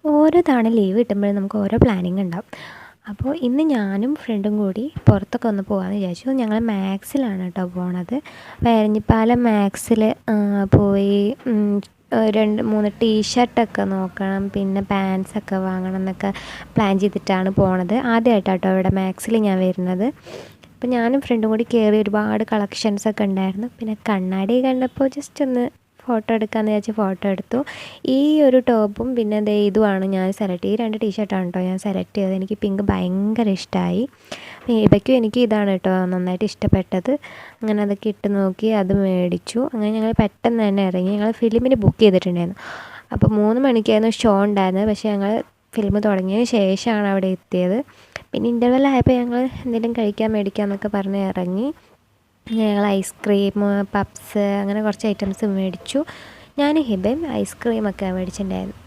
ഓരോ തവണ ലീവ് കിട്ടുമ്പോഴും നമുക്ക് ഓരോ പ്ലാനിങ് ഉണ്ടാവും. അപ്പോൾ ഇന്ന് ഞാനും ഫ്രണ്ടും കൂടി പുറത്തൊക്കെ ഒന്ന് പോകാമെന്ന് വിചാരിച്ചു. ഞങ്ങൾ മാക്സിലാണ് കേട്ടോ പോണത്. എരഞ്ഞിപ്പാലം മാക്സിൽ പോയി 2-3 ടീഷർട്ടൊക്കെ നോക്കണം, പിന്നെ പാൻസൊക്കെ വാങ്ങണം എന്നൊക്കെ പ്ലാൻ ചെയ്തിട്ടാണ് പോണത്. ആദ്യമായിട്ടാണ് കേട്ടോ ഇവിടെ മാക്സിൽ ഞാൻ വരുന്നത്. അപ്പോൾ ഞാനും ഫ്രണ്ടും കൂടി കയറി. ഒരുപാട് കളക്ഷൻസൊക്കെ ഉണ്ടായിരുന്നു. പിന്നെ കണ്ണാടി കണ്ടപ്പോൾ ജസ്റ്റ് ഒന്ന് ഫോട്ടോ എടുക്കാമെന്ന് വിചാരിച്ച് ഫോട്ടോ എടുത്തു. ഈ ഒരു ടോപ്പും പിന്നെ ദേ ഇതുമാണ് ഞാൻ സെലക്ട് ചെയ്ത് 2 ടീഷർട്ടാണ് കേട്ടോ ഞാൻ സെലക്ട് ചെയ്തത്. എനിക്ക് പിങ്ക് ഭയങ്കര ഇഷ്ടമായി. ഇവയ്ക്കും എനിക്ക് ഇതാണ് കേട്ടോ നന്നായിട്ട് ഇഷ്ടപ്പെട്ടത്. അങ്ങനെ അതൊക്കെ ഇട്ട് നോക്കി, അത് മേടിച്ചു. അങ്ങനെ ഞങ്ങൾ പെട്ടെന്ന് തന്നെ ഇറങ്ങി. ഞങ്ങൾ ഫിലിമിന് ബുക്ക് ചെയ്തിട്ടുണ്ടായിരുന്നു. അപ്പോൾ 3 മണിക്കായിരുന്നു ഷോ ഉണ്ടായിരുന്നത്. പക്ഷേ ഞങ്ങൾ ഫിലിം തുടങ്ങിയതിന് ശേഷമാണ് അവിടെ എത്തിയത്. പിന്നെ ഇൻ്റർവെൽ ആയപ്പോൾ ഞങ്ങൾ എന്തെങ്കിലും കഴിക്കാൻ മേടിക്കാമെന്നൊക്കെ പറഞ്ഞ് ഇറങ്ങി. ഞങ്ങൾ ഐസ്ക്രീം, പപ്സ് അങ്ങനെ കുറച്ച് ഐറ്റംസ് മേടിച്ചു. ഞാൻ ഹിബയും ഐസ്ക്രീമൊക്കെ മേടിച്ചിട്ടുണ്ടായിരുന്നു.